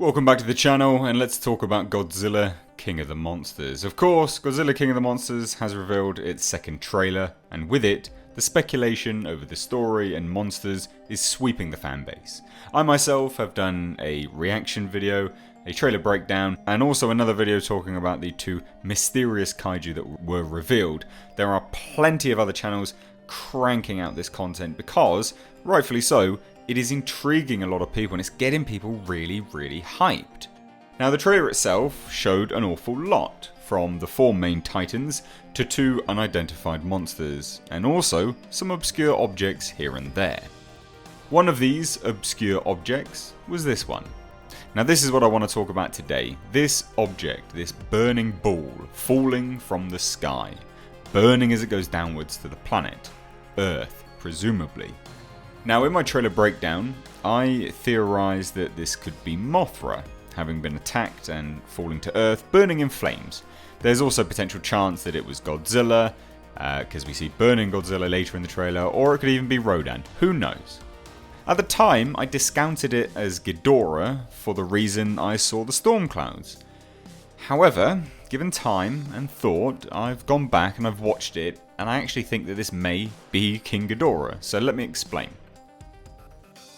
Welcome back to the channel, and let's talk about Godzilla King of the Monsters. Of course, Godzilla King of the Monsters has revealed its second trailer, and with it, the speculation over the story and monsters is sweeping the fanbase. I myself have done a reaction video, a trailer breakdown, and also another video talking about the two mysterious kaiju that were revealed. There are plenty of other channels cranking out this content because, rightfully so, it is intriguing a lot of people and it's getting people really hyped. Now the trailer itself showed an awful lot, from the 4 main titans to 2 unidentified monsters, and also some obscure objects here and there. One of these obscure objects was this one. Now this is what I want to talk about today. This object, this burning ball falling from the sky, burning as it goes downwards to the planet, Earth presumably. Now in my trailer breakdown, I theorised that this could be Mothra, having been attacked and falling to Earth, burning in flames. There's also a potential chance that it was Godzilla, because we see burning Godzilla later in the trailer, or it could even be Rodan, who knows. At the time, I discounted it as Ghidorah for the reason I saw the storm clouds. However, given time and thought, I've gone back and I've watched it, and I actually think that this may be King Ghidorah, so let me explain.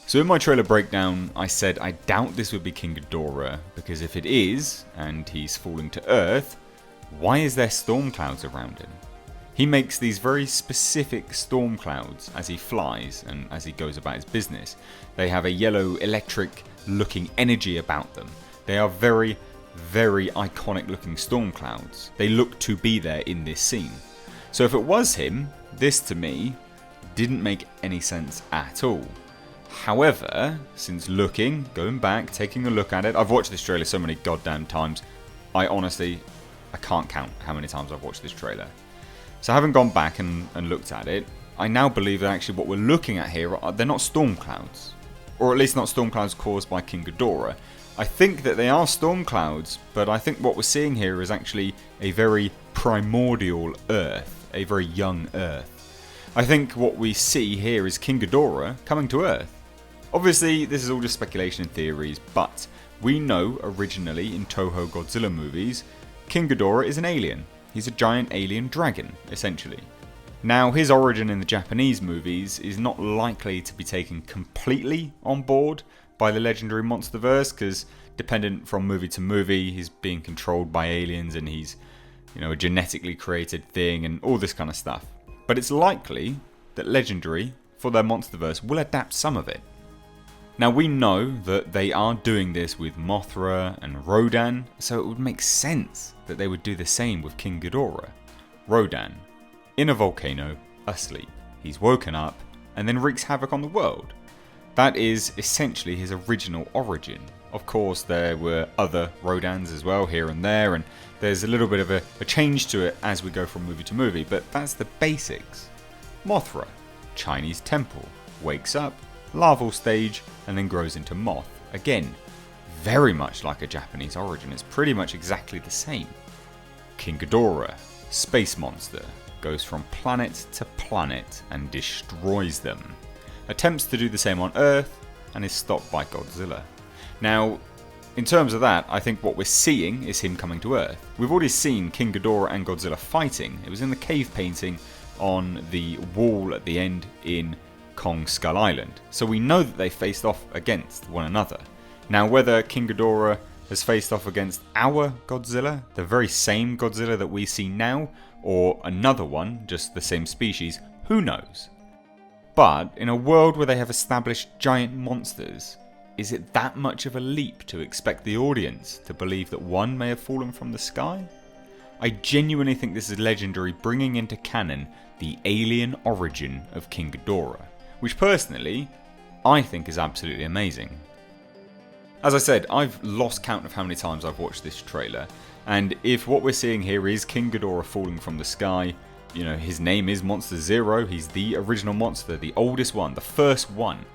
So in my trailer breakdown, I said I doubt this would be King Ghidorah, because if it is, and he's falling to Earth, why is there storm clouds around him? He makes these very specific storm clouds as he flies and as he goes about his business. They have a yellow electric looking energy about them. They are very iconic looking storm clouds. They look to be there in this scene. So if it was him, this to me didn't make any sense at all. However, since going back, taking a look at it, I've watched this trailer so many goddamn times, I can't count how many times I've watched this trailer. So having gone back and looked at it, I now believe that actually what we're looking at here, they're not storm clouds. Or at least not storm clouds caused by King Ghidorah. I think that they are storm clouds, but I think what we're seeing here is actually a very primordial Earth, a very young Earth. I think what we see here is King Ghidorah coming to Earth. Obviously, this is all just speculation and theories, but we know originally in Toho Godzilla movies, King Ghidorah is an alien. He's a giant alien dragon, essentially. Now, his origin in the Japanese movies is not likely to be taken completely on board by the legendary monsterverse, because dependent from movie to movie, he's being controlled by aliens and he's, a genetically created thing and all this kind of stuff. But it's likely that Legendary, for their monsterverse, will adapt some of it. Now we know that they are doing this with Mothra and Rodan, so it would make sense that they would do the same with King Ghidorah. Rodan, in a volcano, asleep. He's woken up and then wreaks havoc on the world. That is essentially his original origin. Of course, there were other Rodans as well here and there, and there's a little bit of a change to it as we go from movie to movie, but that's the basics. Mothra, Chinese temple, wakes up, larval stage, and then grows into moth. Again, very much like a Japanese origin, it's pretty much exactly the same. King Ghidorah, space monster, goes from planet to planet and destroys them. Attempts to do the same on Earth and is stopped by Godzilla. Now, in terms of that, I think what we're seeing is him coming to Earth. We've already seen King Ghidorah and Godzilla fighting. It was in the cave painting on the wall at the end in Kong Skull Island. So we know that they faced off against one another. Now whether King Ghidorah has faced off against our Godzilla, the very same Godzilla that we see now, or another one, just the same species, who knows? But in a world where they have established giant monsters, is it that much of a leap to expect the audience to believe that one may have fallen from the sky? I genuinely think this is Legendary bringing into canon the alien origin of King Ghidorah, which personally, I think is absolutely amazing. As I said, I've lost count of how many times I've watched this trailer, and if what we're seeing here is King Ghidorah falling from the sky, his name is Monster Zero, he's the original monster, the oldest one, the first one.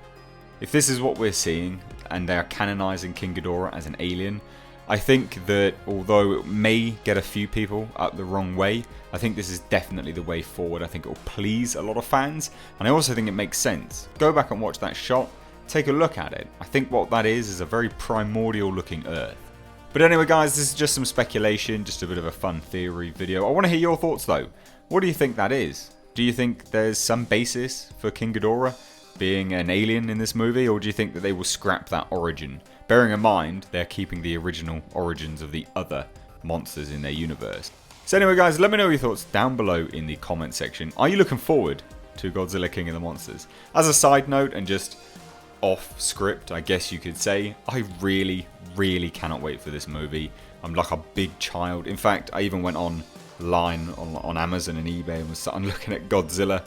If this is what we're seeing, and they are canonizing King Ghidorah as an alien, I think that although it may get a few people up the wrong way, I think this is definitely the way forward. I think it will please a lot of fans, and I also think it makes sense. Go back and watch that shot. take a look at it. I think what that is a very primordial looking Earth. But anyway guys, this is just some speculation, just a bit of a fun theory video. I want to hear your thoughts though. What do you think that is? Do you think there's some basis for King Ghidorah being an alien in this movie, or do you think that they will scrap that origin? Bearing in mind, they're keeping the original origins of the other monsters in their universe. So anyway guys, let me know your thoughts down below in the comment section. Are you looking forward to Godzilla King of the Monsters? As a side note, and just off script, I guess you could say, I really cannot wait for this movie. I'm like a big child. In fact, I even went online on Amazon and eBay and was starting looking at Godzilla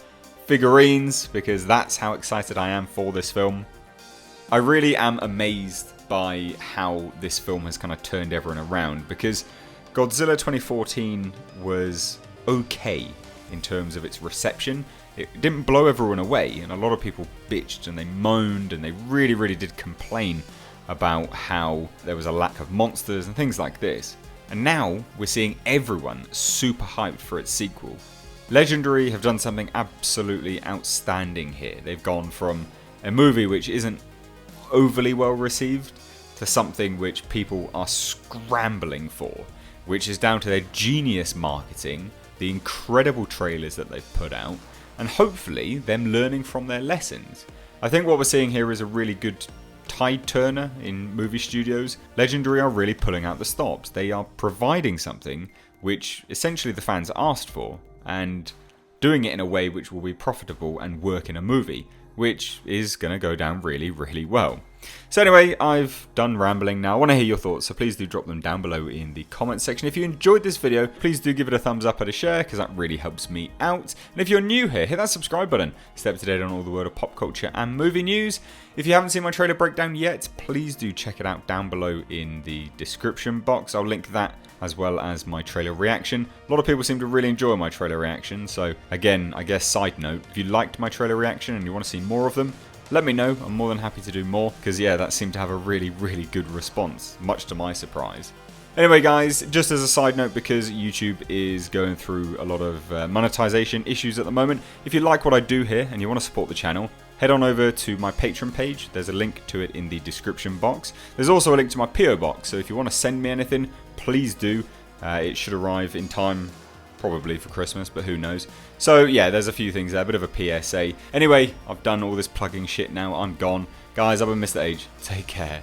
figurines because that's how excited I am for this film. I really am amazed by how this film has kind of turned everyone around, because Godzilla 2014 was okay in terms of its reception. It didn't blow everyone away, and a lot of people bitched and they moaned and they really did complain about how there was a lack of monsters and things like this. And now we're seeing everyone super hyped for its sequel. Legendary have done something absolutely outstanding here. They've gone from a movie which isn't overly well received to something which people are scrambling for, which is down to their genius marketing, the incredible trailers that they've put out, and hopefully them learning from their lessons. I think what we're seeing here is a really good tide turner in movie studios. Legendary are really pulling out the stops. They are providing something which essentially the fans asked for, and doing it in a way which will be profitable and work in a movie, which is going to go down really well. So anyway, I've done rambling now. I want to hear your thoughts, so please do drop them down below in the comment section. If you enjoyed this video, please do give it a thumbs up and a share, because that really helps me out. And if you're new here, hit that subscribe button. Stay up to date on all the world of pop culture and movie news. If you haven't seen my trailer breakdown yet, please do check it out down below in the description box. I'll link that as well as my trailer reaction. A lot of people seem to really enjoy my trailer reaction, so again, I guess side note, if you liked my trailer reaction and you want to see more of them, let me know. I'm more than happy to do more, because yeah, that seemed to have a really good response, much to my surprise. Anyway guys, just as a side note, because YouTube is going through a lot of monetization issues at the moment, if you like what I do here and you want to support the channel, head on over to my Patreon page. There's a link to it in the description box. There's also a link to my PO box, so if you want to send me anything, please do. It should arrive in time, probably for Christmas, but who knows. So yeah, there's a few things there, a bit of a PSA. Anyway, I've done all this plugging shit now, I'm gone. Guys, I've been Mr. H. Take care.